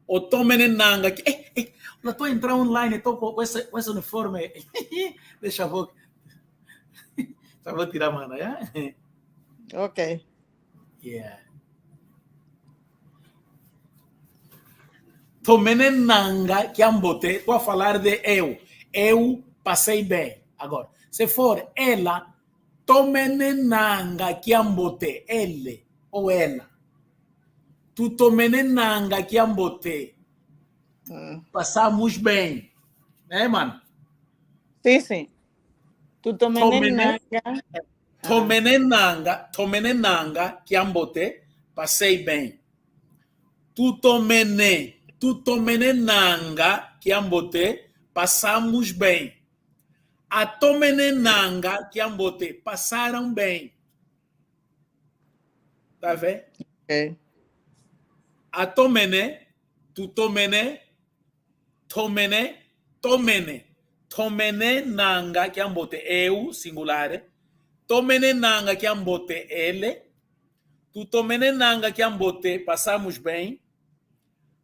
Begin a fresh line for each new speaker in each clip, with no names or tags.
O tomenenanga. Eu estou entrando online, estou com esse uniforme. Deixa eu vou tirar a mano, yeah?
Ok.
Yeah. Tomenenanga que ambote. Estou a falar de eu. Eu passei bem. Agora, se for ela, tomenenanga que ambote. Ele ou ela. Tu tomenenanga que ambote. Passamos bem. Né, mano?
Sim, sim. Tu tomenenanga.
Tomenenanga que ambote. Passei bem. Tu tomenenanga que ambote. Passamos bem. A tomenenanga que ambote. Passaram bem. Tá vendo?
Ok.
A tomene, tu tomene, tomene, tomene. Tomene nanga que ambote eu, singular. Tomene nanga que ambote ele. Tu tomene nanga que ambote passamos bem.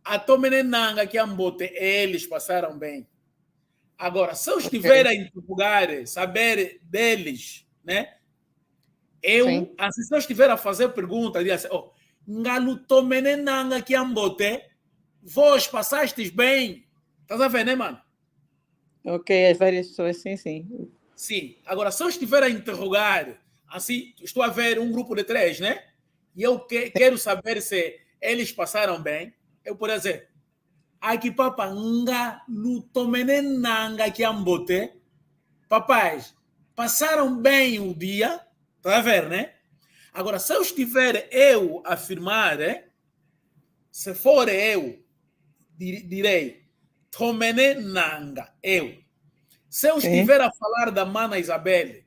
A tomene nanga que ambote eles passaram bem. Agora, se eu estiver a interrogar, saber deles, né? Eu, assim, se eu estiver a fazer pergunta, diz assim, oh, ngalo tomene nanga que ambote, vós passastes bem. Estás a ver, né, mano?
Ok, as várias pessoas, sim, sim.
Sim. Agora, se eu estiver a interrogar, assim, estou a ver um grupo de 3, né? E eu quero saber se eles passaram bem. Eu, por exemplo, aqui, papa, ngalo tomene nanga que ambote, papais, passaram bem o dia, tá a ver, né? Agora, se eu estiver eu a afirmar, se for eu, direi, tomene nanga, eu. Se eu estiver a falar da mana Isabelle,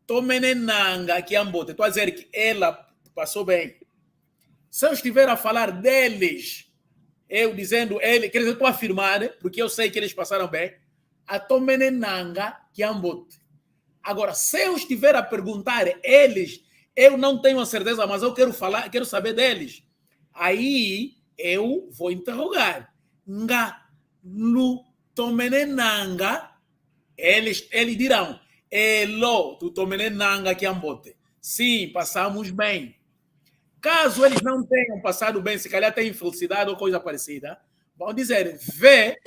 tomene nanga que ambote, estou a dizer que ela passou bem. Se eu estiver a falar deles, eu dizendo ele, quer dizer, estou a afirmar, porque eu sei que eles passaram bem, a tomene nanga que ambote. Agora, se eu estiver a perguntar eles, eu não tenho a certeza, mas eu quero falar, quero saber deles. Aí eu vou interrogar. Nga, lu, tomenenanga, eles dirão, elo, tu tomenenanga que ambote. Sim, passamos bem. Caso eles não tenham passado bem, se calhar têm infelicidade ou coisa parecida, vão dizer, vê,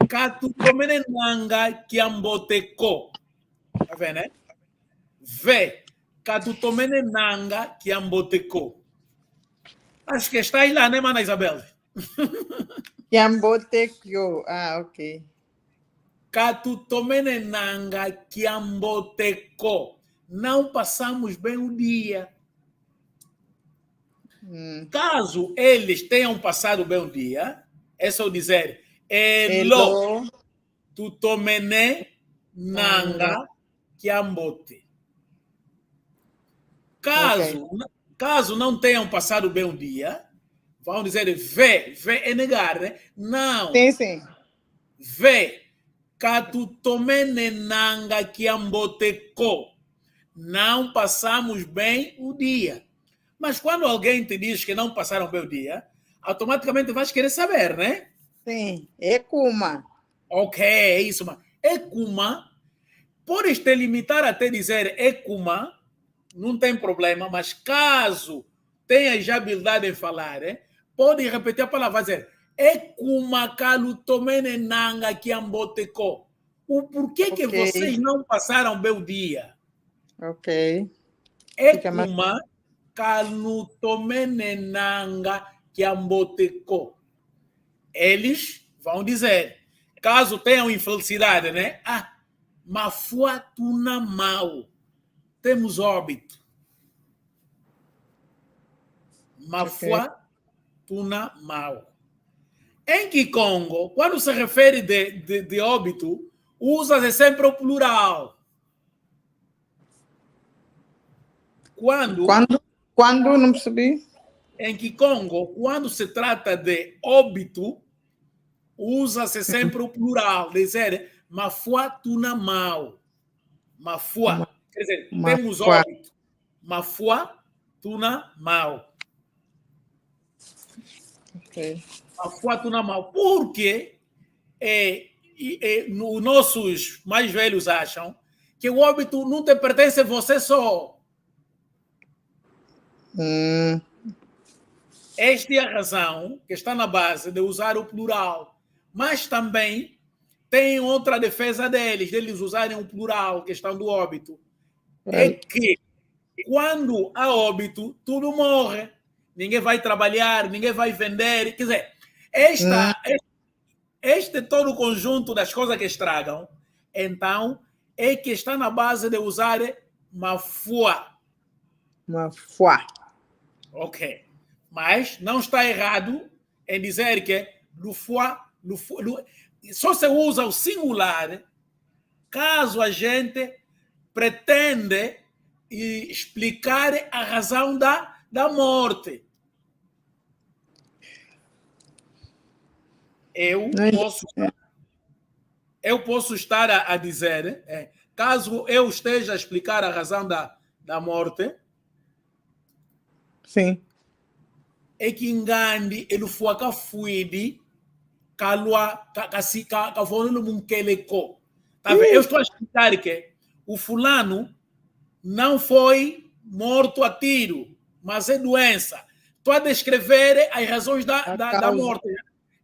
catu tomenenanga que amboteco. Tá vendo, né? Vê, catutomene nanga que amboteco. Acho que está aí lá, né, mana Isabel?
Que amboteco. Ah, ok.
Catutomene nanga que amboteco. Não passamos bem o dia. Caso eles tenham passado bem o dia, é só dizer elo tutomene nanga que ambote. Caso não tenham passado bem o dia, vão dizer vê é negar, né? Não.
Sim, sim.
Vê, catutomene nanga que amboteco. Não passamos bem o dia. Mas quando alguém te diz que não passaram bem o dia, automaticamente vais querer saber, né?
Sim, Ekuma.
Ok, é isso, mas Ekuma, podes te limitar até dizer Ekuma, não tem problema, mas caso tenha já habilidade em falar, pode repetir a palavra, dizer Ekuma kalu tomene nanga que amboteco. O porquê que vocês não passaram bem o dia?
Ok.
Ekuma kalu tomene nanga que amboteco. Eles vão dizer, caso tenham infelicidade, né? Ah, mafua tuna mal. Temos óbito. Mafua tuna mal. Em Kikongo, quando se refere de óbito, usa-se sempre o plural.
Quando não percebi?
Em Kikongo, quando se trata de óbito, usa-se sempre o plural. Dizer, mafua tuna mal. Mafua. Quer dizer, temos óbito. Mafua tuna mal.
Ok.
a foto na mão. Porque nossos mais velhos acham que o óbito não te pertence a você só. Esta é a razão que está na base de usar o plural. Mas também tem outra defesa deles usarem o plural, questão do óbito. É que quando há óbito, tudo morre. Ninguém vai trabalhar, ninguém vai vender. Quer dizer, este todo o conjunto das coisas que estragam, então, é que está na base de usar ma foi.
Ma foi.
Ok. Mas não está errado em dizer que le foi, só se usa o singular caso a gente pretende explicar a razão da morte. Eu posso estar a dizer, caso eu esteja a explicar a razão da morte,
sim,
é que engane ele foi a fuidi calua cavolo munkeleko. Tá vendo? Eu estou a explicar que o fulano não foi morto a tiro, mas é doença. Estou a descrever as razões da morte.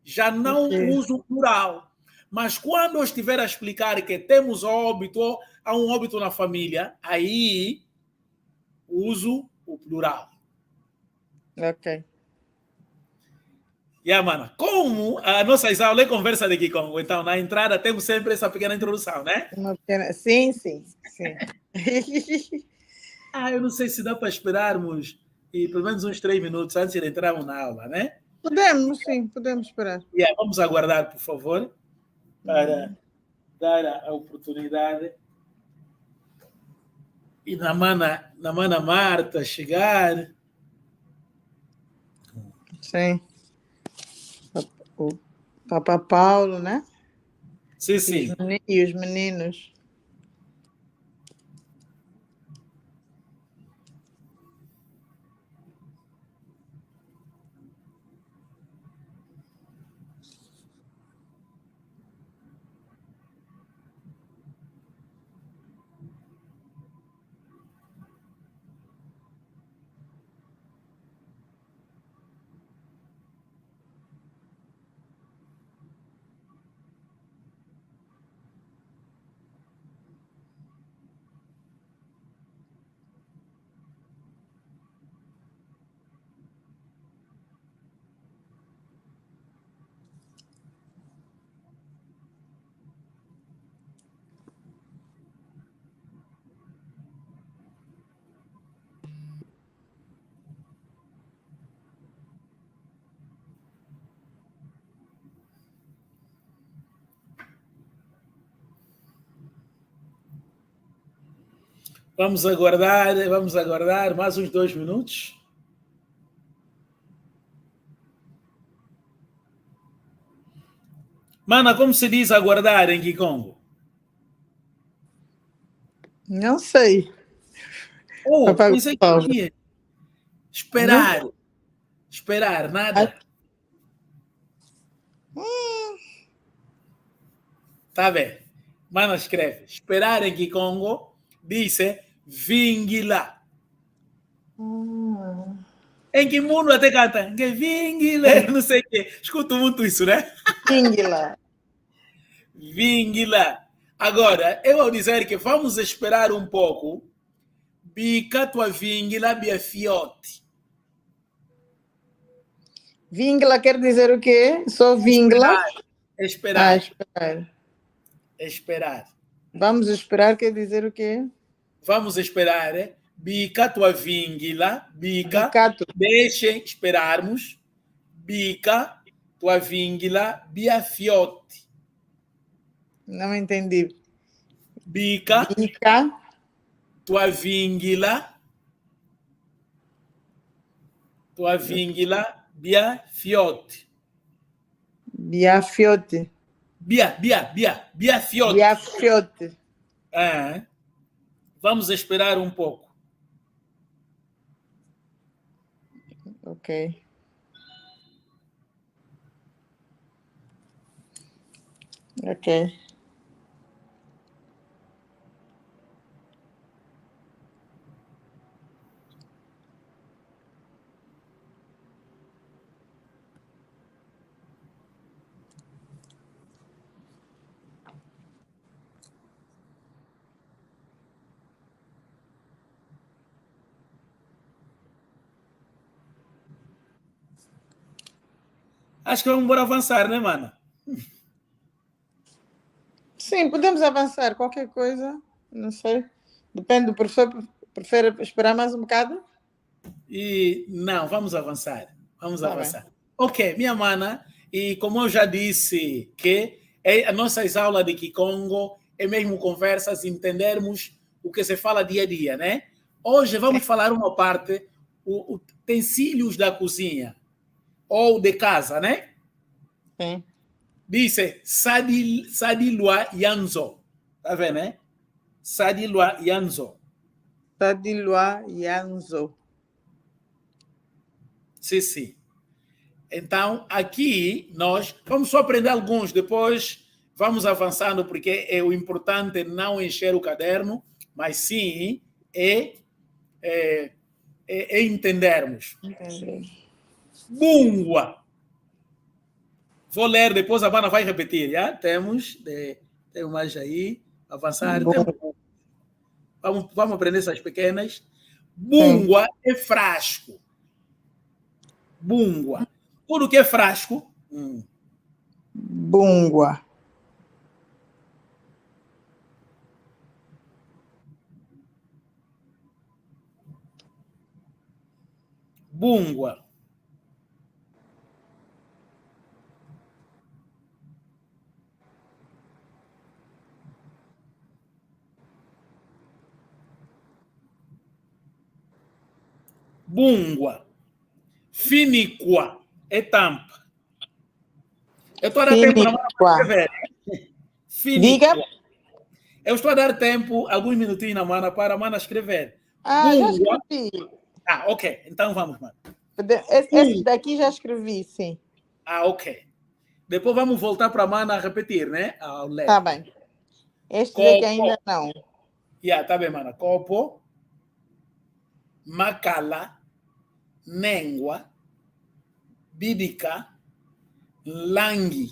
Já não uso o plural. Mas quando eu estiver a explicar que temos óbito, há um óbito na família, aí uso o plural.
Ok.
Mana, como a nossa aula é conversa de Kikongo, então na entrada temos sempre essa pequena introdução, né?
Sim.
Eu não sei se dá para esperarmos pelo menos uns 3 minutos antes de entrarmos na aula, né?
Podemos, sim, podemos esperar.
Vamos aguardar, por favor, para dar a oportunidade e na mana Marta chegar.
Sim. O Papa Paulo, né?
Sim.
E os meninos.
Vamos aguardar mais uns 2 minutos. Mana, como se diz aguardar em Kikongo?
Não sei.
Pensei que ia. Esperar. Não. Esperar, nada. Tá bem. Mana escreve. Esperar em Kikongo diz vingila. Em que mundo até canta? Que vingila. Não sei o quê. Escuto muito isso, né?
Vingila.
Vingila. Agora, eu vou dizer que vamos esperar um pouco. Bica tua vingila, bia fiote.
Vingla quer dizer o quê? Só vingla?
Esperar.
Esperar. Vamos esperar quer dizer o quê?
Vamos esperar. Bica tua vingila. Bica. Deixem esperarmos. Bica tua vingila, bia fiote.
Não entendi.
Bica. Tua vingila. Tua vingila, bia fiote.
Bia fiote.
Bia fiote.
Bia fiote.
Vamos esperar um pouco.
Ok. Ok.
Acho que vamos embora avançar, né, mano?
Sim, podemos avançar. Qualquer coisa, não sei. Depende do professor. Prefere esperar mais um bocado?
E não, vamos avançar. Vamos
Tá bem.
avançar. Ok, minha mana, e como eu já disse, que as nossas aulas de Kikongo é mesmo conversas, entendermos o que se fala dia a dia, né? Hoje vamos falar uma parte, utensílios da cozinha ou de casa, né?
Sim.
Dice Sadilwa Yanzo. Tá vendo, né? Sadilwa Yanzo.
Sadilwa Yanzo.
Sim, sim. Então, aqui nós vamos só aprender alguns, depois vamos avançando, porque o importante é não encher o caderno, mas sim é entendermos.
Entendi.
Bungua. Vou ler, depois a Bana vai repetir, já? Temos mais aí, avançar. Vamos aprender essas pequenas. Bungua é frasco. Bungua. Tudo que é frasco.
Bungua.
Bungua. Bungua. Finicua é tampa. Eu estou a dar tempo na mão para escrever.
Diga.
Finicua. Eu estou a dar tempo, alguns minutinhos na mana para a mana escrever.
Ah, já
Bungua.
escrevi.
Ah, ok. Então vamos, mano.
Esse daqui já escrevi, sim.
Ah, ok. Depois vamos voltar para a mana a repetir, né? Ao ler.
Tá bem. Este
Copo.
daqui ainda não.
Tá bem, mana. Copo. Macala. Nengua. Bidica. Langi.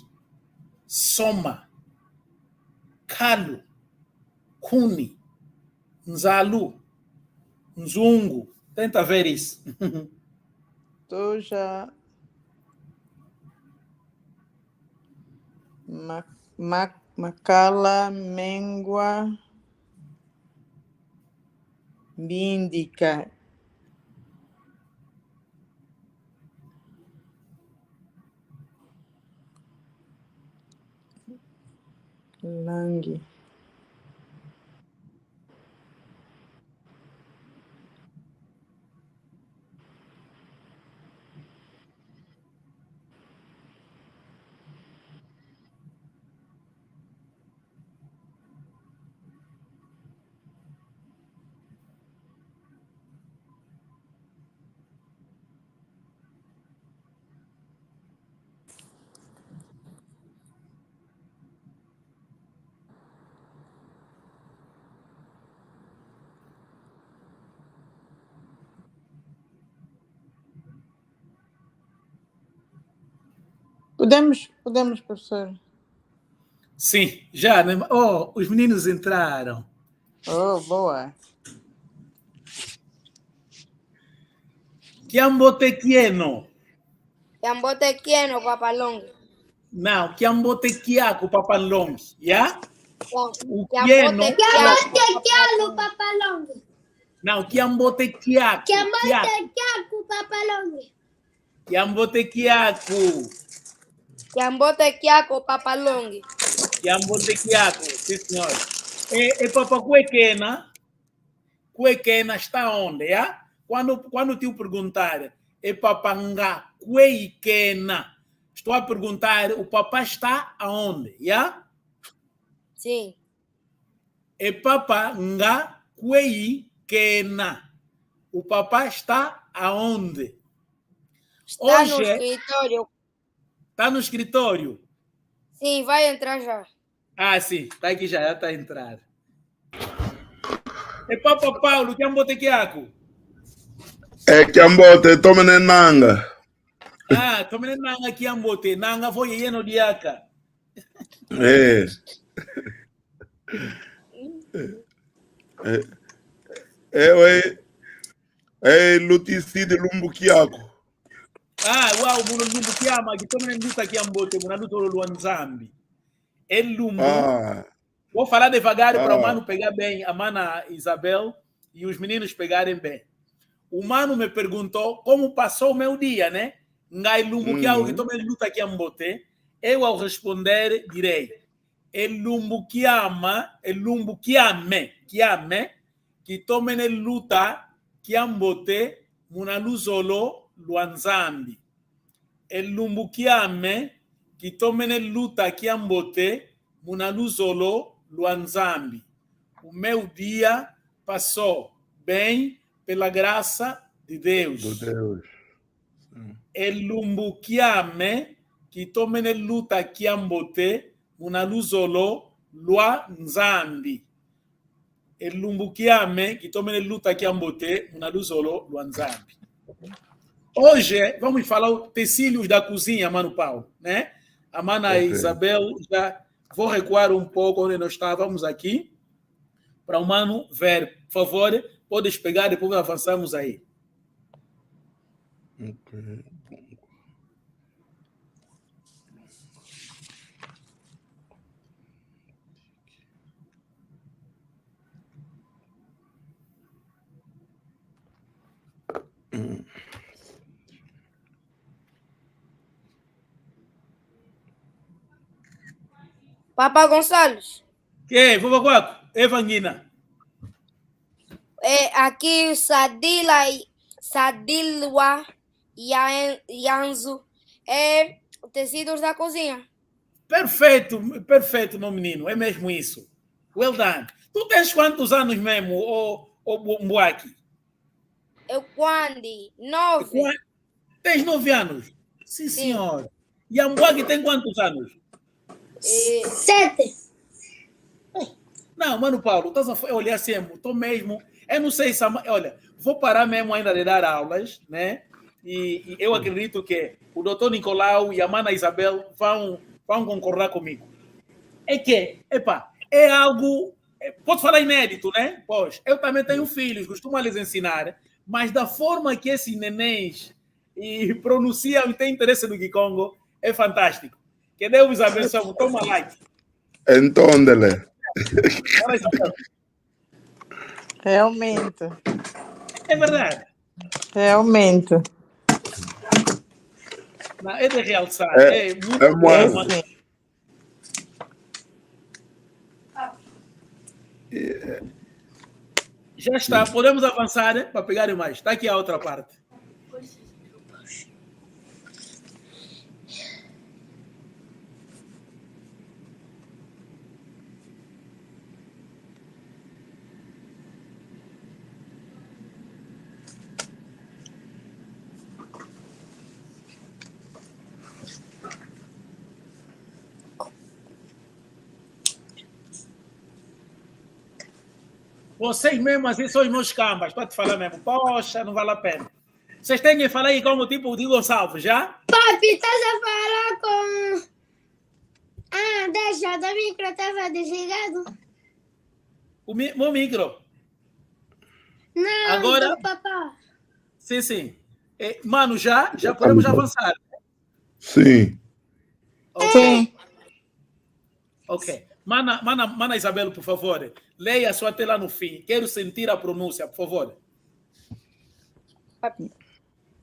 Soma. Kalu. Kuni. Nzalu. Nzungu. Tenta ver isso.
Estou já. Macala, Mengua, Bíndica. Langue. Podemos, professor.
Sim, já. Né? Oh, os meninos entraram.
Oh, boa.
Kiambotequieno.
Kiambotequieno, papalongue.
Não, Kiambotequiaco, papalongue. Já? O
Kiambotequiano, papalongue.
Não, Kiambotequiaco.
Kiambotequiaco, papalongue.
Kiambotequiaco.
Kiambotequiaco, papalongue.
Kiambotequiaco, sim, senhor. E papa cuequena. Cuequena está onde, já? Quando te perguntar, papanga cuequena, estou a perguntar, o papá está aonde, já?
Sim.
Papanga cuequena. O papá está aonde?
Está no escritório.
Está no escritório?
Sim, vai entrar já.
Ah, sim, está aqui já está a entrar. E Papa Paulo, que ambote kiako?
É que ambote, tome nanga.
Ah, tomene nanga que ambote, nanga foi yeno diaka.
É. É luticide lumbukiako.
Ah, uau, muno lumbu kiama, que tomene luta que ambote, muno luta lo luanzambi. El lumbu, vou falar devagar para o mano pegar bem, a mana Isabel e os meninos pegarem bem. O mano me perguntou como passou o meu dia, né? Ngai lumbu kiama, que tomene luta que ambote. Eu ao responder direi, el lumbu kiama, que tomene luta que ambote, muno luzolo luanzambi. El lumbu kiame que tomene luta que ambote munaluzolo luanzambi. O meu dia passou bem pela graça de Deus. El lumbu kiame que tomene luta que ambote munaluzolo luanzambi. El lumbu kiame que tomene luta que ambote munaluzolo luanzambi. Hoje vamos falar utensílios da cozinha, Mano Paulo, né? A mana Isabel já vou recuar um pouco onde nós estávamos aqui para o mano ver, por favor, podes pegar depois avançamos aí.
Okay.
Papa Gonçalves.
Que, vovó Guaco, Evangelina.
Aqui Sadilwa Yanzu é tecidos da cozinha.
Perfeito, perfeito, meu menino, é mesmo isso. Well done. Tu tens quantos anos mesmo, o Mbuaki?
Eu quando? 9.
Tens 9 anos? Sim, senhor. E a Mbuaki tem quantos anos?
7.
Não, Mano Paulo, estás a olhar assim, estou mesmo. Eu não sei se. Olha, vou parar mesmo ainda de dar aulas, né? E eu acredito que o doutor Nicolau e a mana Isabel vão concordar comigo. É que, é algo. Posso falar inédito, né? Pois, eu também tenho filhos, costumo lhes ensinar, mas da forma que esses nenéns pronunciam e têm interesse no Kikongo, é fantástico. Que Deus os abençoe. Toma like.
Então, Dele.
Realmente.
É verdade.
Realmente.
Não, é de realçar.
É
muito
bom.
Já está. Podemos avançar, né? Para pegarem mais. Está aqui a outra parte. Vocês mesmo assim são os meus cambas, para te falar mesmo. Poxa, não vale a pena. Vocês têm que falar aí como tipo de Gonçalves, já?
Papi, estás a falar com... Ah, deixa, o micro estava desligado.
O meu micro.
Não,
agora,
do papá.
Sim. Mano, já podemos avançar.
Sim.
Ok. Mana Isabel, por favor, leia a sua tela no fim. Quero sentir a pronúncia, por favor.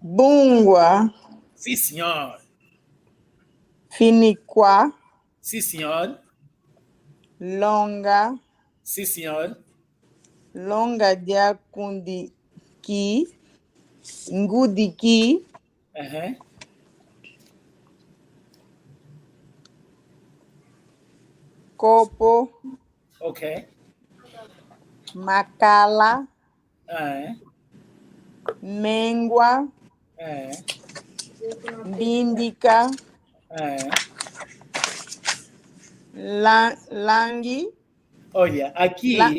Bungua.
Sim, senhor.
Finiqua.
Sim, senhor.
Longa.
Sim, senhor.
Longa diacundiki. Ngudiki. Copo.
Ok.
Macala. Mengua. Bíndica. Langue.
Olha, aqui
La-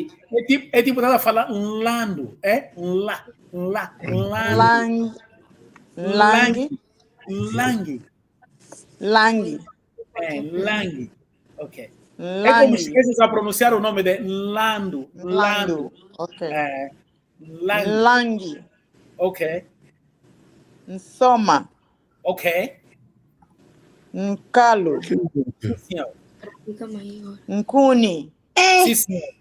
é tipo nada falar lando, é? Lando.
Langue.
Langue. É, Lang. Ok. É como se estivesse a pronunciar o nome de Lando.
Lando. Ok.
É, Lang.
Langue.
Ok.
Nsoma.
Ok.
Nkalo.
Sim, senhor.
Nkuni.
Sim, senhor.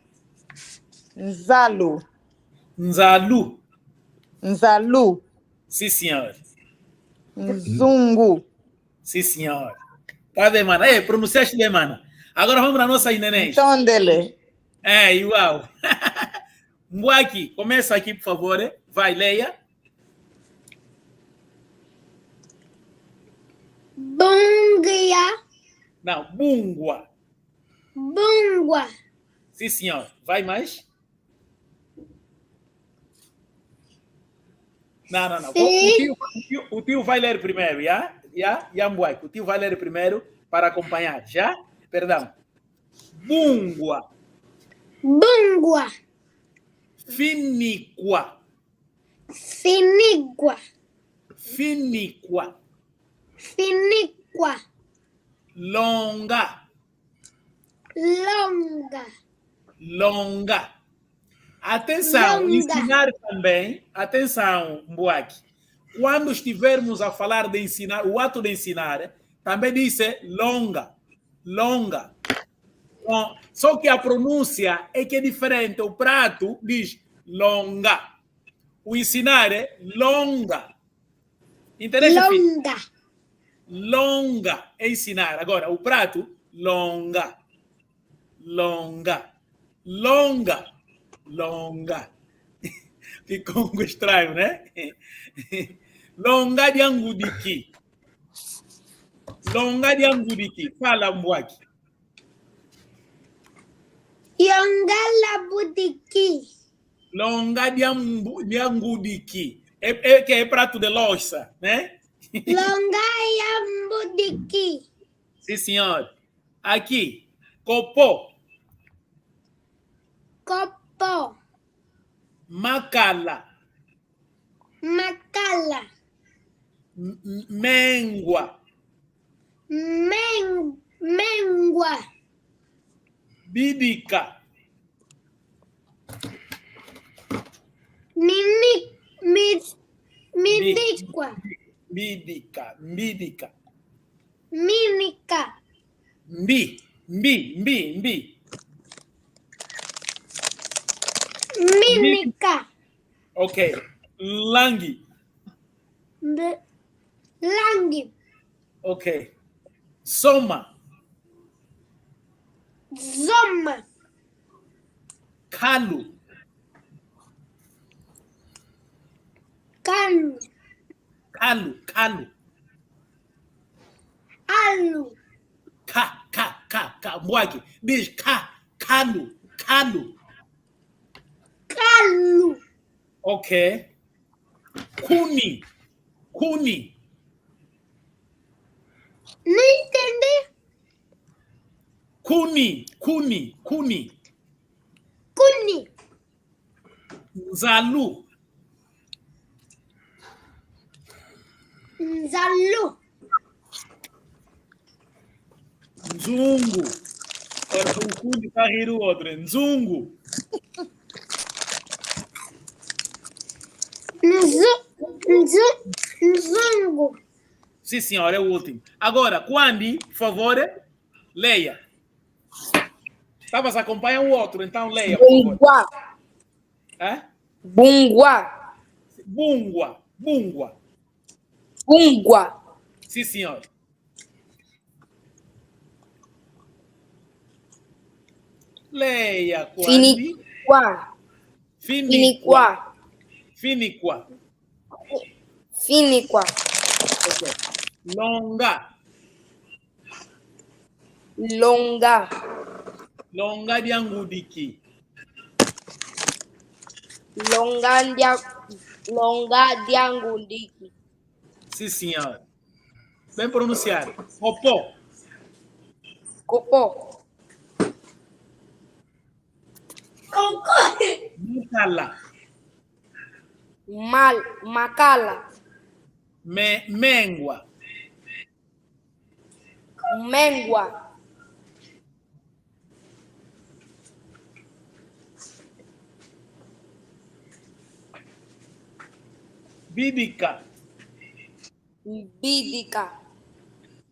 Nzalo.
Nzalu.
Nzalu.
Sim, senhor.
Nzungu.
Sim, senhor. Cadê, mano? Ei, pronunciaste bem, mano. Agora vamos para a nossa Inenês.
Tondele.
É, igual. Mbuaki, começa aqui, por favor. Vai, leia.
Bungia.
Não, Bungua.
Bungua.
Sim, senhor. Vai mais. Não. O tio vai ler primeiro, já? Já, Mbuaki. O tio vai ler primeiro para acompanhar, já? Perdão. Bungua.
Bungua.
Finiqua.
Finigua.
Finiqua.
Finigua.
Longa.
Longa.
Longa. Atenção,
Longa.
ensinar também. Atenção, Mbuaki. Quando estivermos a falar de ensinar, o ato de ensinar, também diz longa. Longa. Bom, só que a pronúncia é que é diferente. O prato diz longa. O ensinar é longa. Entende?
Longa.
Longa é ensinar. Agora, o prato, longa. Longa. Longa. Longa. Ficou um estranho, né? Longa de Angudiki. Longa de Angudiki. Fala, Mbuaki.
Yongala budiki.
Longa de Angudiki. Que é prato de louça, né?
Longa yambudiki.
Sim, senhor. Aqui, copô.
Copo.
Macala.
Macala.
Mengua.
Mengua.
Bidica.
Minicua.
Bidica.
Minica.
Mbi.
Minica.
Ok. Langi.
Langi.
Ok. Soma.
Zoma.
Calu.
Cano.
Calu.
Alu.
Ca. Mbuaki. Diz calu.
Calo.
Ok. Cuni.
Não entendi.
Cuni.
Cuni.
Zalu.
Nzalu.
Nzungu. Ora, o Cuni está a rir o outro. Nzungu.
Nzungu.
Sim, senhora, é o último. Agora, Quandi, por favor, leia. Estavas a acompanhar o outro, então leia, por favor.
Bungua.
É?
Bungua.
Bungua. Sim, senhor. Leia, Quandi.
Finiqua.
Okay. Longa de Angudiki.
Longa de Angudiki.
Sim, senhor. Bem pronunciado. Copô. Macala.
Macala.
Mengua.
Mengua.
Bidica.
Bidica.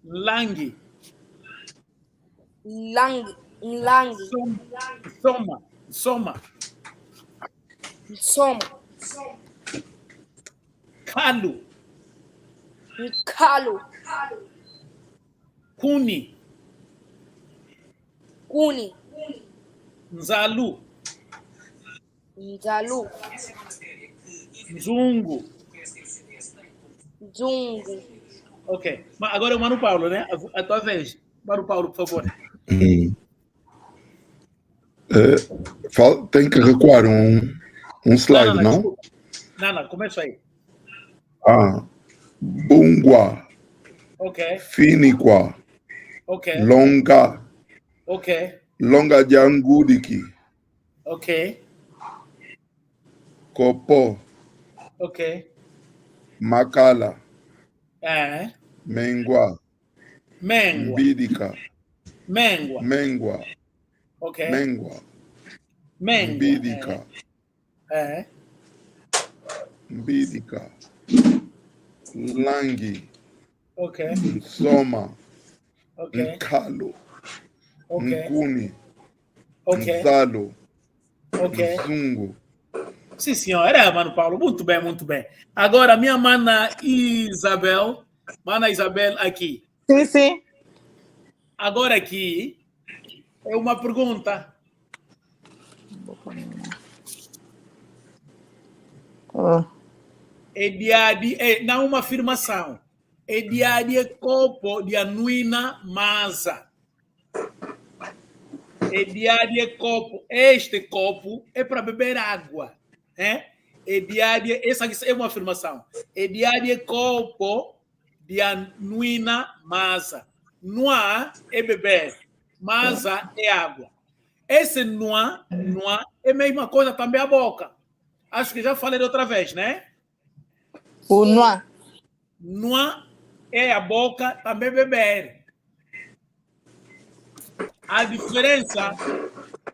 Langue.
Langue.
Soma. Calo. Cuni. Nzalu. Zungo. Ok. Mas agora é o Mano Paulo, né? A tua vez. Mano Paulo, por favor.
Tem que recuar um slide, não?
Não, começa aí.
Bungua.
Ok.
Finiqua.
Ok.
Longa.
Ok.
Longa de Angudiki.
Ok.
Copo.
Ok.
Macala.
Mengua.
Mengua. Mbidica. Mengua.
Ok.
Mengua.
Mengua.
Mbidica. Langue.
Ok.
Soma.
Ok.
Nkalo.
Ok.
Nkuni.
Ok.
Nzalo.
Ok.
Zungo.
Sim, senhora, Mano Paulo. Muito bem, muito bem. Agora, minha mana Isabel. Mana Isabel, aqui.
Sim.
Agora aqui é uma pergunta. Não uma afirmação. É de copo de anuina masa. É de copo. Este copo é para beber água. Essa é uma afirmação. É de copo de anuina masa. Noa é beber. Masa é água. Esse noa é a mesma coisa também a boca. Acho que já falei outra vez, né?
O noa.
Noa é a boca, também beber. A diferença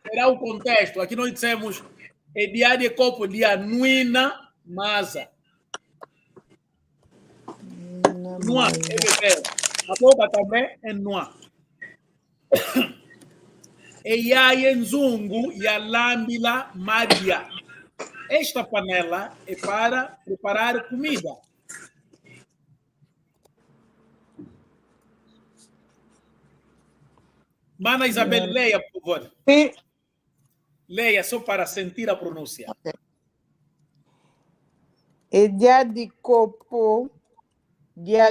será o contexto. Aqui nós dissemos é de copo de anuina masa. Noa é beber. A boca também é noa. E aí enzungu e a lâmbila madia. Esta panela é para preparar comida. Mana Isabel, leia, por favor.
Sim.
Leia, só para sentir a pronúncia.
Okay. É dia de copo, dia...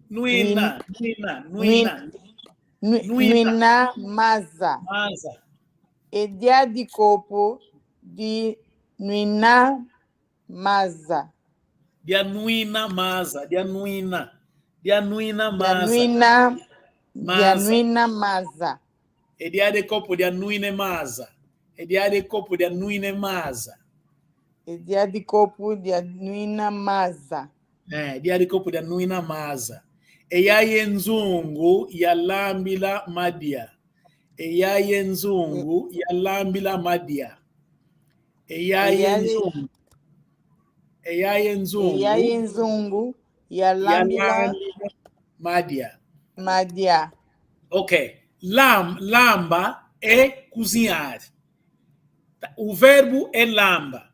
Nuina
masa. É dia de copo de nuina masa.
Dia nuina masa. É dia de copo de anuine masa. É dia de copo de anuine masa.
É dia de copo de anuina masa.
Dia de copo de anuina masa. E aí enzungu ya lambila madia. E aí enzungu ya lambila madia. E aí enzungu
ya lambila madia.
Ok. Lamba é cozinhar. O verbo é lamba.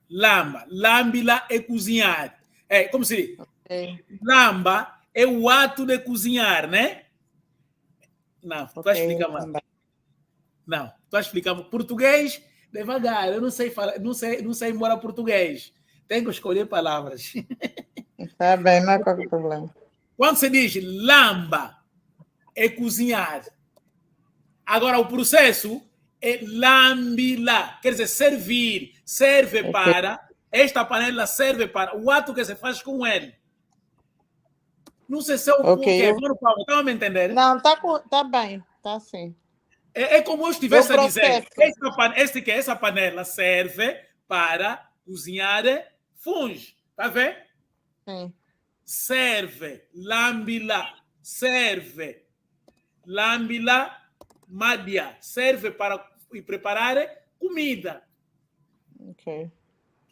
Lambila é cozinhar. Como se diz?
Okay.
Lamba é o ato de cozinhar, né? Não, tu vai explicar mais. Não, tu vai explicar português devagar. Eu não sei falar, não sei embora português. Tenho que escolher palavras.
Tá bem, não há qualquer problema.
Quando se diz lamba, é cozinhar. Agora, o processo é lambila, quer dizer, servir. Serve para, esta panela serve para o ato que se faz com ele. Não sei se é o quê. Mano Paulo, estava a me entender?
Não, tá bem. Tá sim.
É como eu estivesse a dizer.
processo.
Essa panela serve para cozinhar funge. Tá vendo?
Sim.
Serve, lambila, madia. Serve para preparar comida.
Ok.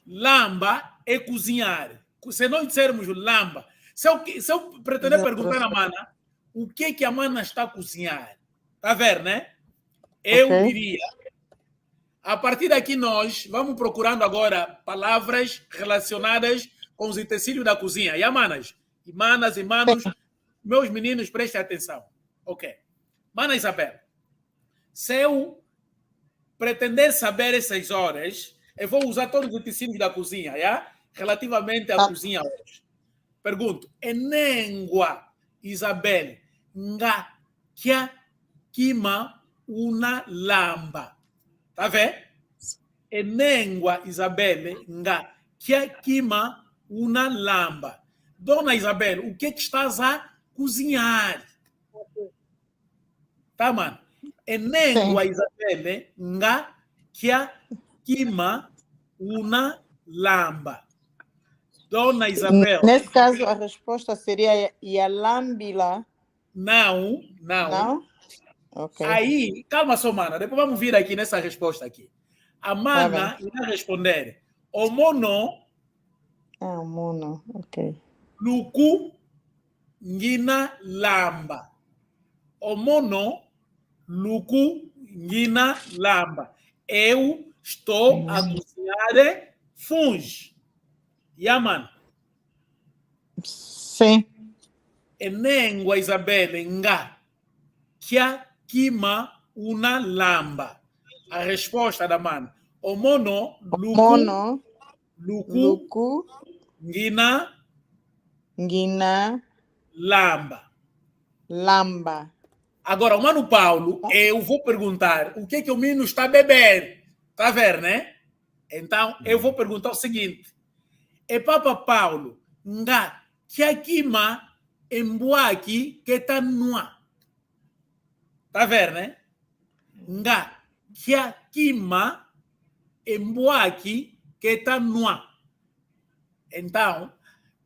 Lamba é cozinhar. Se nós dissermos lamba, se eu pretender perguntar à mana o que a mana está a cozinhar, tá vendo, né? Eu diria, a partir daqui nós vamos procurando agora palavras relacionadas com os utensílios da cozinha. E manas e manos, meus meninos, prestem atenção. Ok. Mana Isabel, se eu pretender saber essas horas, eu vou usar todos os utensílios da cozinha, já? Relativamente à cozinha hoje. Pergunto, enengua Isabel, nga kia kima una lamba. Tá vendo? Enengua Isabel, nga kia kima una lamba. Dona Isabel, o que estás a cozinhar? Tá, mano? Enengua Isabel, nga kia kima una lamba. Dona Isabel.
Nesse caso, a resposta seria Yalambila.
Não.
Não? Ok.
Aí, calma só, mana. Depois vamos vir aqui nessa resposta aqui. A mana irá responder. O mono.
Ah, mono. Ok.
Luku ngina lamba. O mono. Luku ngina lamba. Eu estou a cozinhar funge. Yaman.
Sim.
Enengua Isabel nga kia kima una lamba. A resposta da mana. O mono luku ngina lamba. Agora, o Mano Paulo, eu vou perguntar o que o menino está a beber. Está a ver, né? Então, eu vou perguntar o seguinte. E Papa Paulo, nga kia kima embuaki que tá nua. Tá vendo, né? Nga kia kima embuaki que tá nua. Então,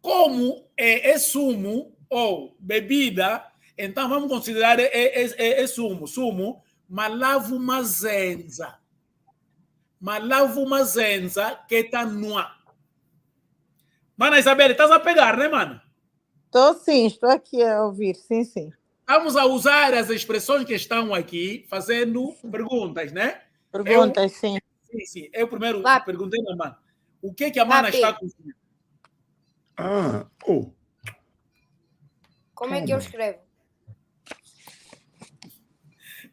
como é sumo ou bebida, então vamos considerar sumo. Sumo, malavu mazenza. Malavu mazenza que tá nua. Mana Isabel, estás a pegar, né, mano?
Estou aqui a ouvir, sim.
Vamos a usar as expressões que estão aqui, fazendo perguntas, né?
Perguntas, sim.
Sim. Eu primeiro perguntei à mana. O que a mana está cozinhando?
Como é que eu escrevo?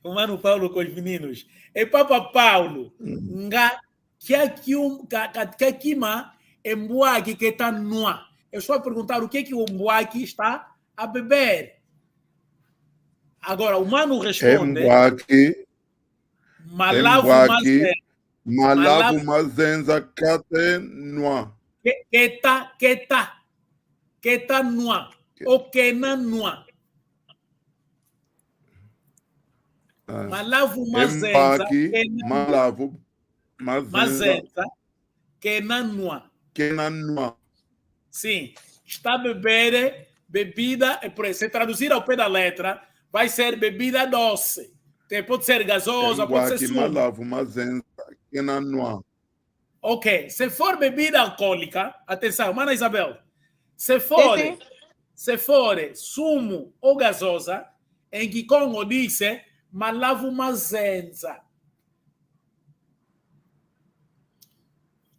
O Mano Paulo com os meninos. E Papa Paulo, nga kima embuaki que está nua. Eu estou a perguntar o que o embuaki está a beber. Agora, o Mano responde...
Embuaki.
Malavu
mazenza kate nua.
Keta nua. Ou kena nua. Malavu mazenza.
Malavu mazenza.
Kena nua. Sim. Está a beber bebida, se traduzir ao pé da letra, vai ser bebida doce. Pode ser gasosa, pode ser sumo. Ok. Se for bebida alcoólica, atenção, mana Isabel, se for sumo ou gasosa, em Kikongo disse malavu mazenza.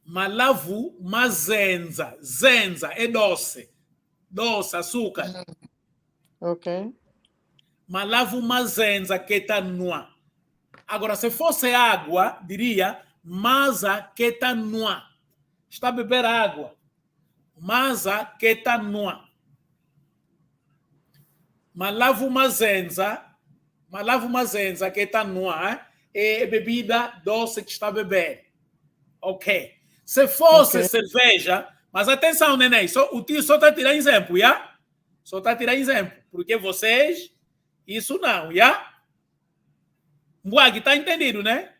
Malavu mazenza. Zenza é doce. Doce, açúcar.
Ok.
Malavu mazenza que está nua. Agora, se fosse água, diria maza que está nua. Está a beber água. Maza que está nua. Malavu mazenza que está nua é bebida doce que está a beber. Ok. Se fosse cerveja, mas atenção, neném, o tio só está a tirar exemplo, já? Só está a tirar exemplo, porque vocês, isso não, já? Mbuagi, está entendido, né?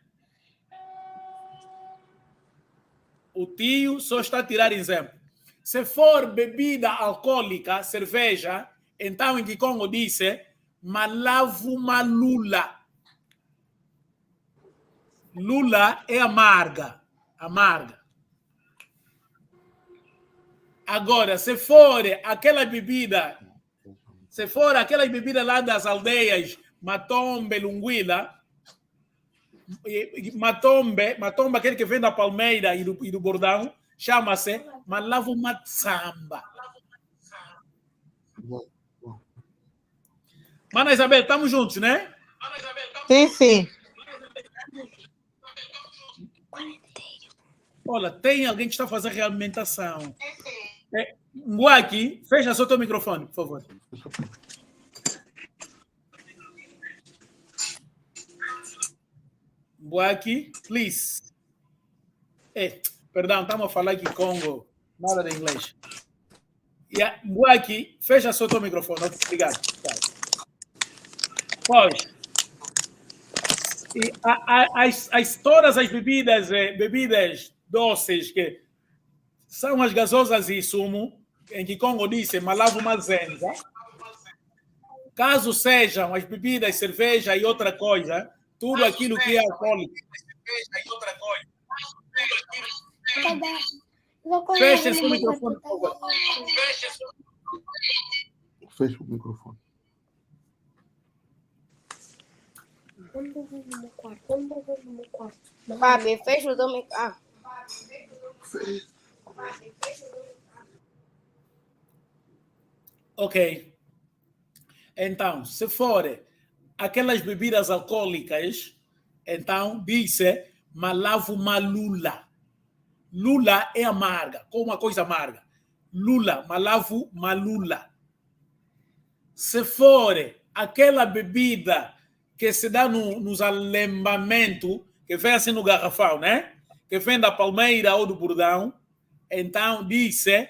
O tio só está a tirar exemplo. Se for bebida alcoólica, cerveja, então em Kikongo disse malavu malula. Lula é amarga. Amarga. Agora, se for aquela bebida lá das aldeias, Matombe, Lunguila, Matombe, aquele que vem da Palmeira e do Bordão, chama-se Malavu Matsamba. Mana Isabel, estamos juntos, né?
Sim, sim.
Olha, tem alguém que está fazendo realimentação. Nguaki, fecha só o teu microfone, por favor. Nguaki, please. Perdão, estamos a falar aqui Congo, nada de inglês. Nguaki, fecha só o teu microfone. Obrigado. Pois. E todas as bebidas doces que são as gasosas e sumo, em que Congo disse malavu mazenza, caso sejam as bebidas, cerveja e outra coisa, tudo aquilo que é alcoólico. Feche esse microfone, por favor.
Fecha o microfone.
Papi, fecha o teu microfone.
Ok. Então, se for aquelas bebidas alcoólicas, então diz-se malavu malula. Lula é amarga, como uma coisa amarga. Lula, malavu malula. Se for aquela bebida que se dá nos alembamentos, que vem assim no garrafão, né? Que vem da Palmeira ou do Bordão, então diz-se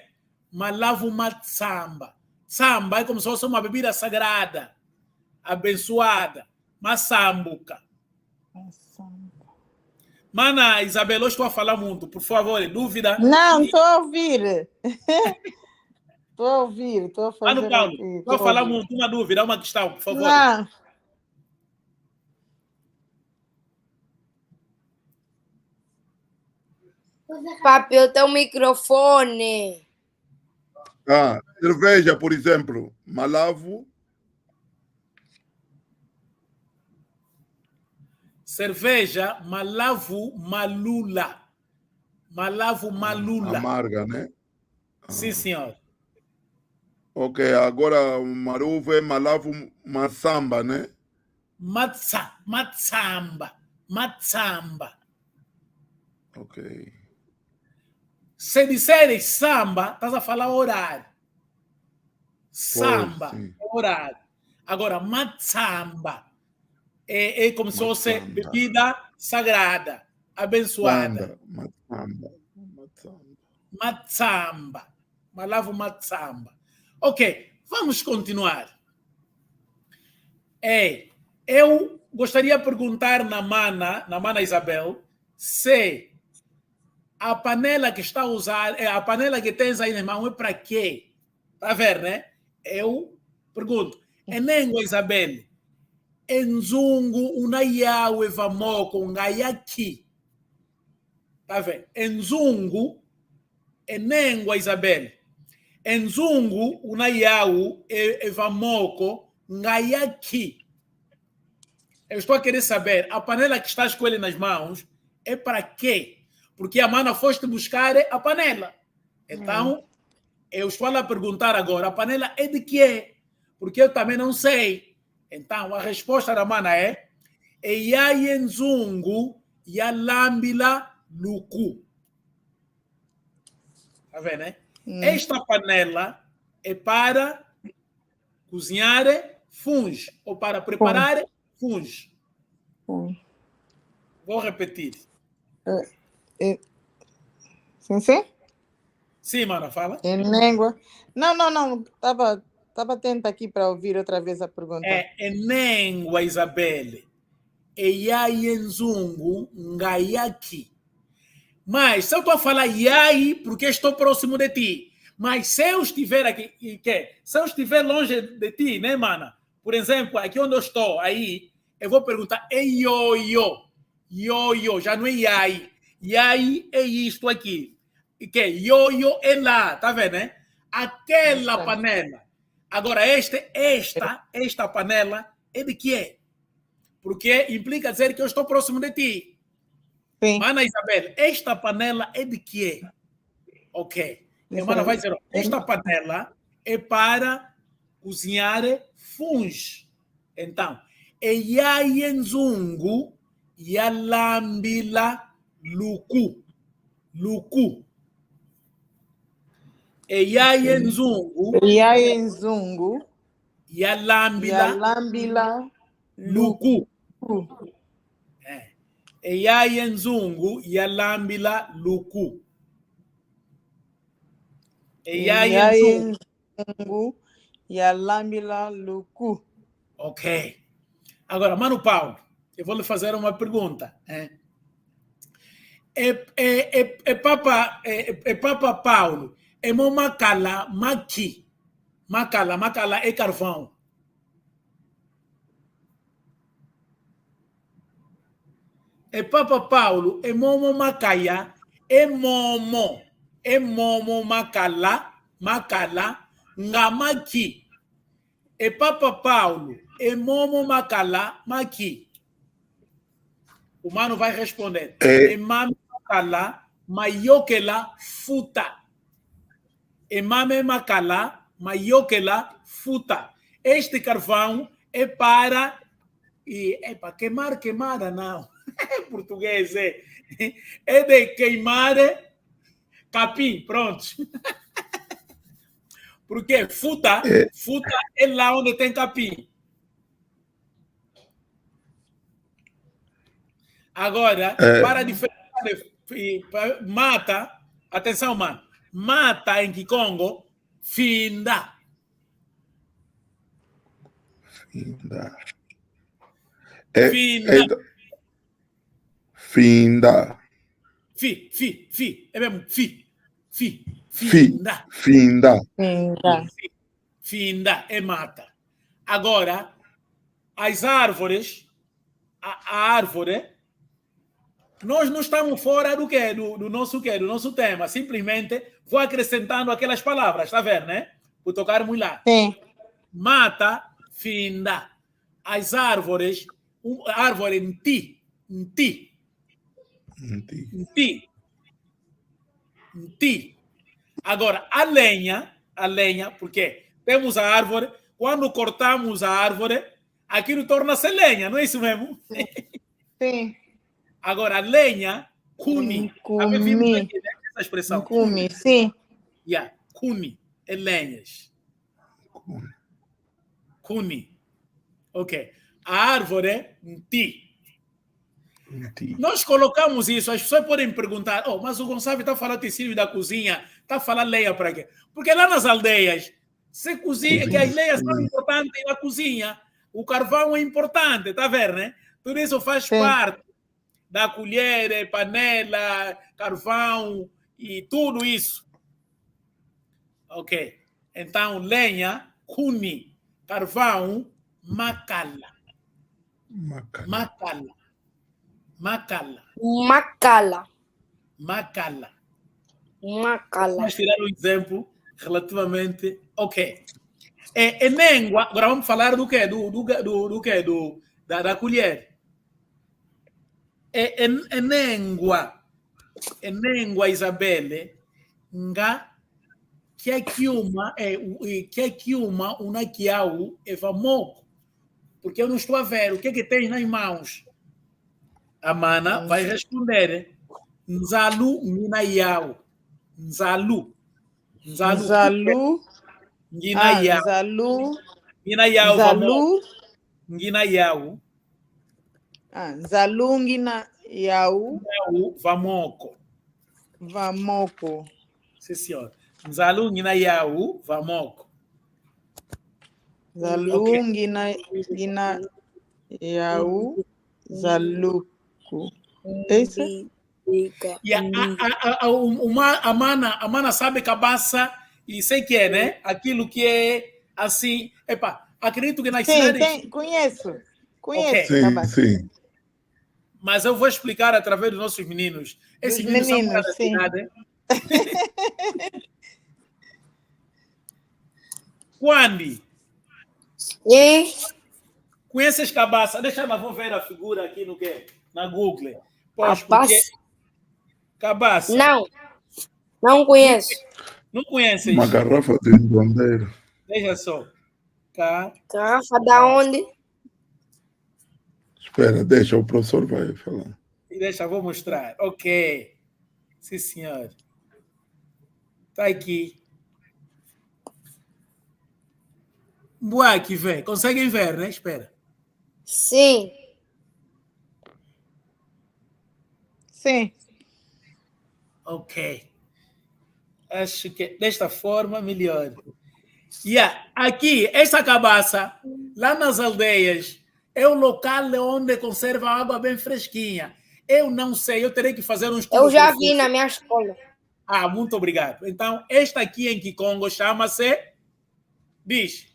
malavu matsamba. Samba é como se fosse uma bebida sagrada, abençoada, massambuca. Mana Isabel, eu estou a falar muito, por favor, dúvida?
Não, estou a ouvir. Estou a ouvir, estou a fazer.
Mano Paulo, estou a falar muito, uma dúvida, uma questão, por favor.
Não.
Papi, o teu microfone.
Cerveja, por exemplo, malavu.
Cerveja, malavu malula. Malavu malula.
Amarga, né?
Sim, senhor.
Ok, agora maruve, malavu massamba, né?
Matsamba.
Ok.
Se disseres samba, estás a falar horário. Samba, horário. Agora, matsamba é como se fosse bebida sagrada, abençoada. Matsamba. Malavu matsamba. Ok, vamos continuar. Eu gostaria de perguntar na mana Isabel, se a panela que está a usar, a panela que tens aí na mão é para quê? Está a ver, né? Eu pergunto. Enengwa Isabel, enzungu unayawe vamoko ngayaki. Está a ver? Enzungu, enengwa Isabel, enzungu unayawe evamoko ngayaki. Eu estou a querer saber, a panela que estás com ele nas mãos é para quê? Porque a mana foste buscar a panela. Então, eu estou a perguntar agora, a panela é de quê? Porque eu também não sei. Então, a resposta da mana é Eyayenzungu Yalambila Luku. Está vendo, né? Esta panela é para cozinhar funge, ou para preparar funge. Vou repetir.
Sim, sim?
Sim, mana, fala.
Em língua. Não. Estava atenta aqui para ouvir outra vez a pergunta.
É língua, Isabelle. Eyai Nzungu Ngayaki. Mas se eu estou a falar Yai, porque estou próximo de ti. Mas se eu estiver aqui, se eu estiver longe de ti, né, mana? Por exemplo, aqui onde eu estou, aí, eu vou perguntar, yo, já não é Yai. Yai é isto aqui. Que yo é lá, tá vendo, né? Aquela panela. Agora, esta panela é de quê? Porque implica dizer que eu estou próximo de ti.
Sim.
Mana Isabel, esta panela é de quê? Ok. E a mana vai dizer, esta panela é para cozinhar funge. Então, Eyayenzungu Yalambila Luku. Luku. Eyayenzungu
Yalambila
Luku. Eyayenzungu Yalambila Luku.
Eyayenzungu Yalambila Luku.
Ok. Agora, Mano Paulo, eu vou lhe fazer uma pergunta. Papa Paulo, é Macala, Maqui. Macala é carvão. Papa Paulo, é Momo Macaia, é Momo Macala, Ngamaki. Papa Paulo, é Momo Macala, Maqui. O mano vai responder. Mame Macala, Maiokela, Futa. Mame Macala, Maiokela, Futa. Este carvão é para queimar, não. Em português é de queimar capim, pronto. Porque futa é lá onde tem capim. Agora, para diferenciar mata, atenção, mano, mata em Kikongo, finda.
Finda.
É mesmo, Finda é mata. Agora, as árvores, a árvore, nós não estamos fora do quê? Do nosso tema. Simplesmente vou acrescentando aquelas palavras, tá vendo, né? Vou tocar muito lá.
Sim.
Mata, finda. As árvores, árvore em ti. Agora, a lenha, porque temos a árvore, quando cortamos a árvore, aquilo torna-se lenha, não é isso mesmo?
Sim.
Agora, a lenha, cuni. Também vimos aqui, né, essa expressão.
Cuni, sim.
Cuni, é lenhas. Cuni. Ok. A árvore, ti. Nós colocamos isso, as pessoas podem perguntar, mas o Gonçalves está falando tecido da cozinha, está falando lenha para quê? Porque lá nas aldeias, se cozinha, que as lenhas são importantes na cozinha, o carvão é importante, está vendo, né? Tudo isso faz parte da colher, panela, carvão e tudo isso. Ok. Então, lenha, cuni, carvão, macala. Vamos tirar um exemplo relativamente. Ok. Enengua, agora vamos falar do quê? Do quê? Da colher. Enengua, Isabelle, nga kiakiuma una kiau é famoco. Porque eu não estou a ver o que é que tem nas mãos. A mana vai responder. Nzalu Nginayau. Nzalu. Nginayau. Nginayau.
Nzalu Nginayau. Vamoko.
Sim, senhor. Nzalu Nginayau. Vamoko.
Nzalu Nginayau. Zaluco. Esse?
E a mana sabe cabaça e sei que é, né? Aquilo que é assim. Epa, acredito que nas cidades.
Conheço.
Ok.
Tá
sim.
Mas eu vou explicar através dos nossos meninos. Esses
Dos
meninos são
meninos,
da
sim.
cidade. Quando
E
conheces cabaça? Deixa eu vou ver a figura aqui no quê? Na Google.
a
Pois,
paz?
porque cabaça.
Não conheço.
Não conheces?
Uma garrafa de bandeira.
Veja só.
Garrafa da onde?
Espera, deixa, o professor vai falar.
E deixa, vou mostrar. Ok. Sim, senhor. Está aqui. Boa que vem. Conseguem ver, né? Espera.
Sim.
Sim.
Ok. Acho que desta forma melhor. Aqui, essa cabaça, lá nas aldeias, é o local onde conserva a água bem fresquinha. Eu não sei, eu terei que fazer um estudo.
Eu já vi na minha escola.
Ah, muito obrigado. Então, esta aqui em Kikongo chama-se... Diz.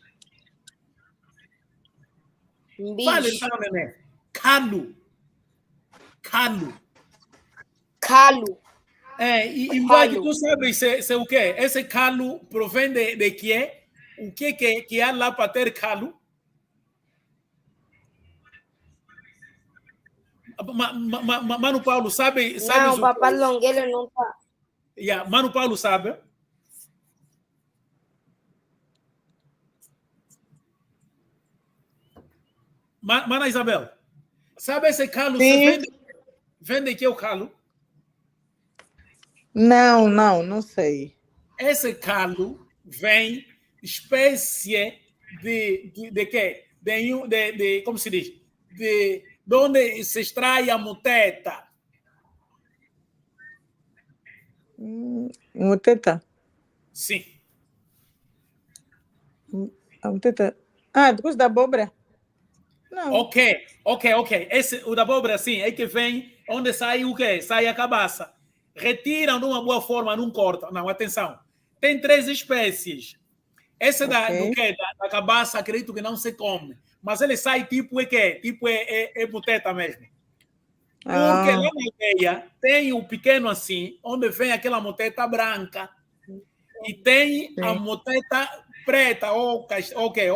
Fala então, neném. Calo. E
Calo.
tu sabes se o quê? Esse calo provém de quê? O que há lá para ter calo? Mano Paulo, sabes
Não,
o
Papai
que?
Longueira não tá.
Mano Paulo sabe? Mana Isabel, sabe esse calo?
Sim.
Você vende que é o calo?
Não sei.
Esse calo vem espécie de quê? De como se diz? De onde se extrai a moteta.
Moteta.
Sim.
A moteta. Depois da abóbora? Não.
Ok. O da abóbora, sim, é que vem onde sai o quê? Sai a cabaça. Retiram de uma boa forma, não cortam. Não, atenção. Tem 3 espécies. Essa do quê? Da cabaça, acredito que não se come. Mas ele sai tipo quê? Tipo é moteta mesmo. Porque lá na aldeia tem o pequeno assim, onde vem aquela moteta branca. E tem a moteta preta ou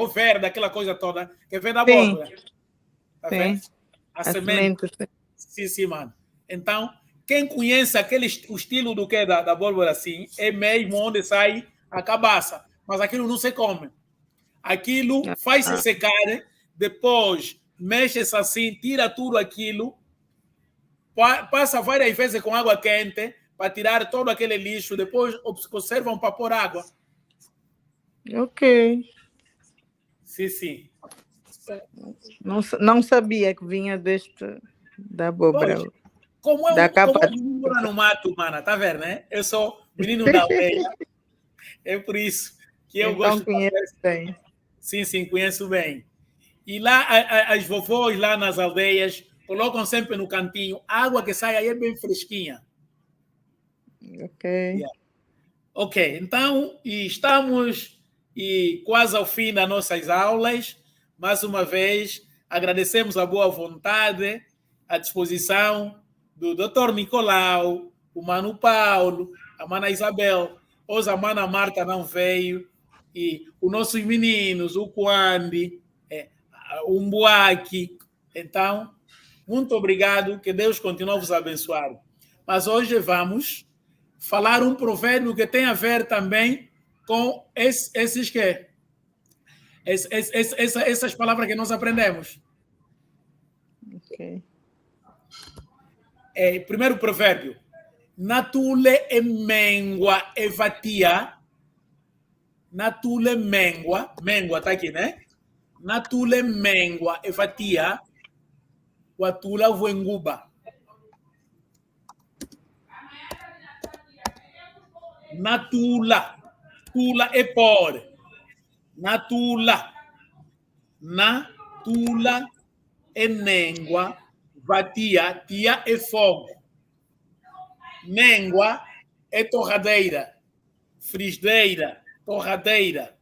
verde, aquela coisa toda, que vem da abóbora. Tá vendo? A semente. Sim, mano. Então, quem conhece o estilo do que da abóbora assim, é mesmo onde sai a cabaça. Mas aquilo não se come. Aquilo faz-se secar, depois mexe-se assim, tira tudo aquilo, passa várias vezes com água quente para tirar todo aquele lixo, depois conservam para pôr água.
Ok.
Sim.
Não sabia que vinha da abóbora.
Pois, como eu moro no mato, mana, tá vendo, né? Eu sou menino da aldeia. É por isso que eu gosto.
Conheço bem.
Sim, conheço bem. E lá, as vovós lá nas aldeias colocam sempre no cantinho. A água que sai aí é bem fresquinha.
Ok.
Ok, então, estamos quase ao fim das nossas aulas. Mais uma vez, agradecemos a boa vontade, a disposição do Dr. Nicolau, o Mano Paulo, a Mana Isabel. Hoje a Mana Marta não veio. E os nossos meninos, o Kwandi, o Mbuaki. Então, muito obrigado. Que Deus continue a vos abençoar. Mas hoje vamos falar um provérbio que tem a ver também com essas palavras que nós aprendemos.
Ok.
Primeiro provérbio. Natule emengua evatia. Natule mengua está aqui, né? Natule mengua evatia. Watula vuenguba. Natula. Tula é por. Natula. Natula é nengua vatia, tia é fogo. Mengua é torradeira. Frigideira, torradeira.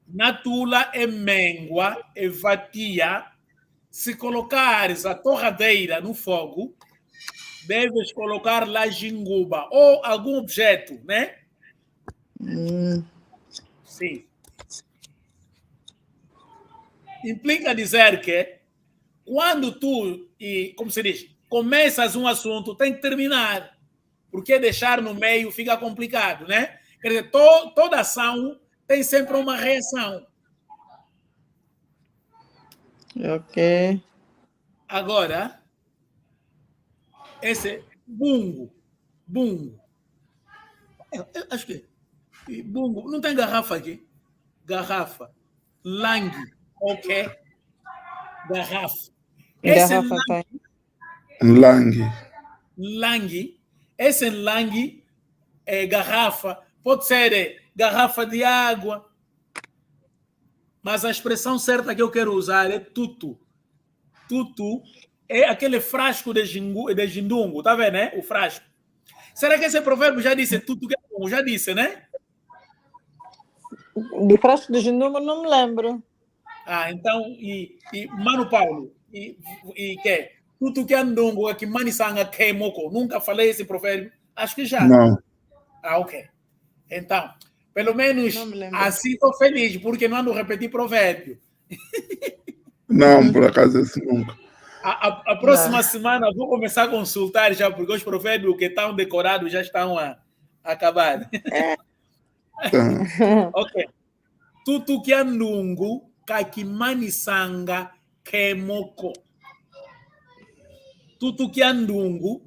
Natula é mengua, é vatia. Se colocares a torradeira no fogo, deves colocar lá jinguba ou algum objeto, né? Sim. Implica dizer que quando tu, como se diz, começas um assunto, tem que terminar. Porque deixar no meio fica complicado, né? Quer dizer, toda ação tem sempre uma reação.
Ok.
Agora, esse bungo. Bungo. Eu acho que bungo. Não tem garrafa aqui? Garrafa. Langue. Ok. Garrafa. Esse
Garrafa tem.
Langue.
Langue. Esse langue é garrafa. Pode ser garrafa de água. Mas a expressão certa que eu quero usar é tutu. Tutu é aquele frasco de jindungo. Tá vendo, né? O frasco. Será que esse provérbio já disse tutu que é bom? Já disse, né?
De frasco de jindungo não me lembro.
Ah, então, Mano Paulo, e que? Tutu que andungo aqui, manisanga queimoko. Nunca falei esse provérbio? Acho que já.
Não.
Ah, ok. Então, pelo menos assim estou feliz, porque não ando a repetir provérbio.
Não, por acaso esse nunca.
A próxima semana vou começar a consultar já, porque os provérbios que estão decorados já estão a acabar. Ok. Tutu que andungu, kakimanisanga kemoko. Tutu que andungu,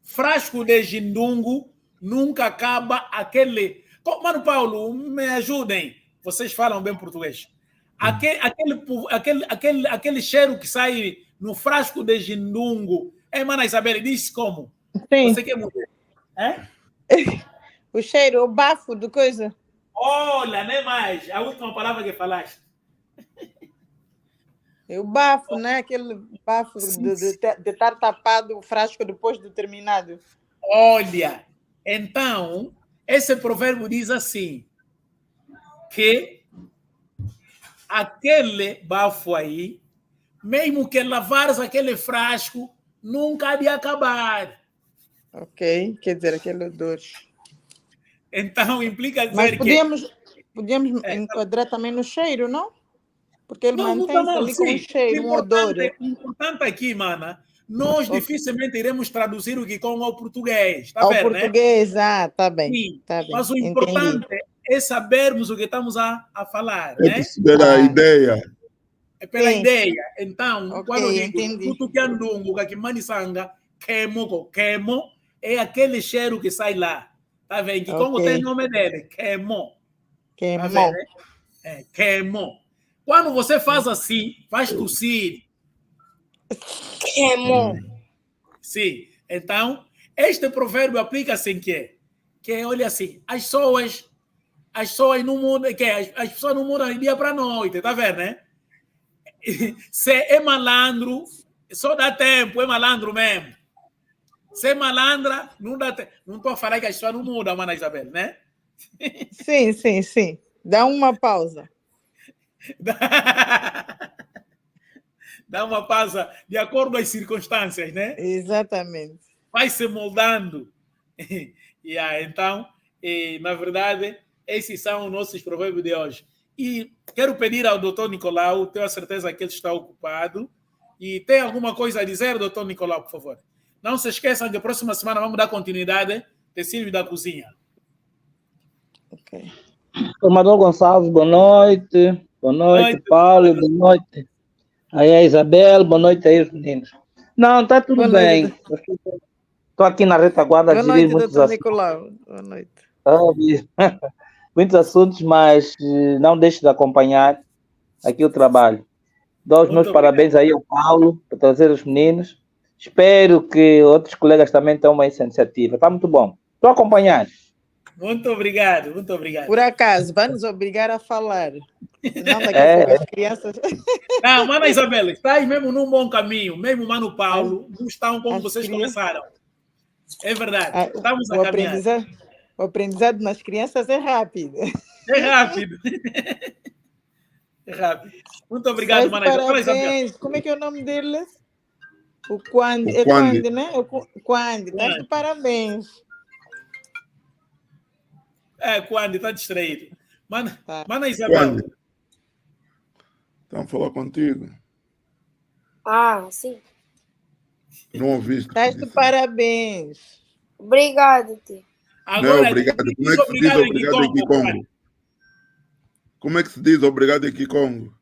frasco de jindungu, nunca acaba aquele... Mano Paulo, me ajudem. Vocês falam bem português. Aquele cheiro que sai no frasco de jindungo. Mana Isabel, diz como?
Sim.
Você quer mudar? É?
O cheiro, o bafo de coisa.
Olha, nem mais. A última palavra que falaste.
É o bafo, né? Aquele bafo de estar tapado o frasco depois de terminado.
Olha, então, esse provérbio diz assim, que aquele bafo aí, mesmo que lavares aquele frasco, nunca há de acabar.
Ok, quer dizer, aquele odor.
Então, implica dizer
mas
que...
podíamos enquadrar também no cheiro, não? Porque ele
não
mantém-se ali com um cheiro, um odor.
O importante aqui, mana, nós dificilmente iremos traduzir o Kikongo ao português. Tá vendo,
português, né? Tá bem.
Sim,
tá bem.
Mas o importante é sabermos o que estamos a falar.
É perceber a ideia.
É pela ideia. Então, quando eu digo tudo que andungo, que manisanga, quemo é aquele cheiro que sai lá. Tá vendo? Kikongo tem o nome dele, quemo. Tá vendo? Quemo. Quando você faz assim, faz tossir.
Queimou.
Sim. Então, este provérbio aplica-se em quê? Que, olha assim, as pessoas não mudam, as pessoas não mudam de dia para noite, tá vendo, né? Se é malandro, só dá tempo, é malandro mesmo. Se é malandra, não dá tempo. Não estou a falar que as pessoas não mudam, Mana Isabel, né?
Sim. Dá uma pausa.
Dá uma pausa de acordo com as circunstâncias, né?
Exatamente.
Vai se moldando. Então, na verdade, esses são os nossos provérbios de hoje. E quero pedir ao Dr. Nicolau, tenho a certeza que ele está ocupado. E tem alguma coisa a dizer, Dr. Nicolau, por favor? Não se esqueçam que a próxima semana vamos dar continuidade de Silvio da Cozinha.
Ok.
Tomador Gonçalves, boa noite. Boa noite, Paulo, boa noite. Aí a Isabel, boa noite aí, os meninos. Não, está tudo bem. Estou aqui na retaguarda a gerir muitos assuntos.
Nicolau. Boa noite.
Muitos assuntos, mas não deixe de acompanhar aqui o trabalho. Dou os meus parabéns aí ao Paulo por trazer os meninos. Espero que outros colegas também tomem essa iniciativa. Está muito bom. Estou a acompanhar.
Muito obrigado, muito obrigado.
Por acaso, vai nos obrigar a falar. Não, daqui a pouco as crianças.
Não, Mana Isabel, está aí mesmo num bom caminho. Mesmo Mano Paulo, não estão como vocês começaram. É verdade, estamos a caminhar.
O aprendizado nas crianças é rápido.
É rápido. É rápido. Muito obrigado, Mana Isabel.
Como é que é o nome dele? O Quandi.
O
É
Quandi.
Quandi, né? O Quandi. Estás de parabéns.
É, Quandi, está distraído. Mana Isabel.
Quandi. Estão a falar contigo.
Ah, sim.
Não ouviste?
Estás de parabéns.
Obrigado, tio.
Agora,
Não, obrigado. Como é que se diz obrigado em Kikongo? Como é que se diz obrigado em Kikongo?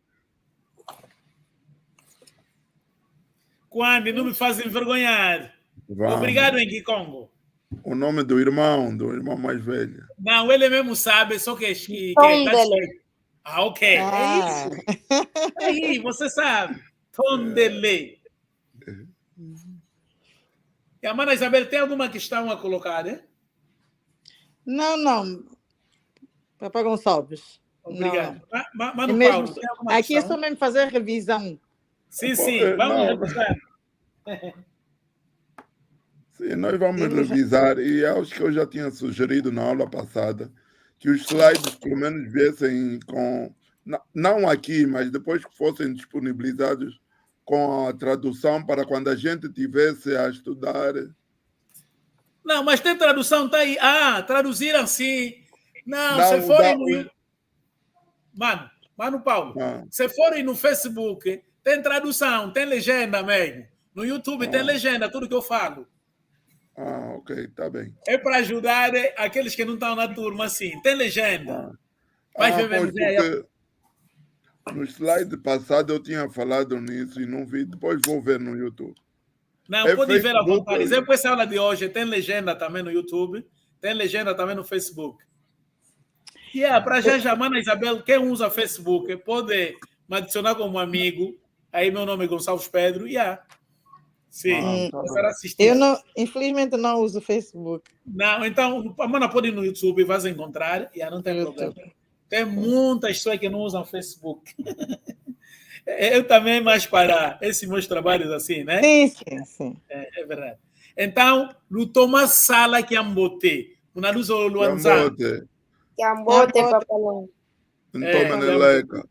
Quandi, não me faz envergonhar.
Vamos.
Obrigado, em Kikongo.
O nome do irmão mais velho.
Não, ele mesmo sabe, só que
Tom
tá
dele.
Ah, ok. É isso. Aí, você sabe. Tom dele. E a Mana Isabel, tem alguma questão a colocar, né?
Não. Papai Gonçalves.
Obrigado. Mano
mesmo,
Paulo, tem alguma
aqui
questão?
é só mesmo fazer revisão.
Sim, vamos revisar.
Sim, nós vamos revisar e acho que eu já tinha sugerido na aula passada que os slides pelo menos viessem com, não aqui, mas depois que fossem disponibilizados com a tradução para quando a gente tivesse a estudar.
Não, mas tem tradução, tá aí. Ah, traduziram sim. Não, se forem no... Mano Paulo, se forem no Facebook, tem tradução, tem legenda mesmo. No YouTube tem legenda, tudo que eu falo.
Ah, ok, tá bem.
É para ajudar aqueles que não estão na turma, assim. Tem legenda. Vai ver
no slide passado eu tinha falado nisso e não vi. Depois vou ver no YouTube.
Não, pode ver à vontade. Exemplo, essa aula de hoje tem legenda também no YouTube, tem legenda também no Facebook. E para já, Mana Isabel, quem usa Facebook pode me adicionar como amigo. Aí meu nome é Gonçalves Pedro. Sim,
eu não, infelizmente não uso Facebook.
Não, então a Mana pode ir no YouTube e vai encontrar, não tem problema. Tem muitas pessoas que não usam Facebook. Eu também, mais para esses meus trabalhos assim, né?
Sim.
É verdade. Então, no toma sala que ambote, una luz o luanza.
Que ambote, papalão.
Então, Meneleca.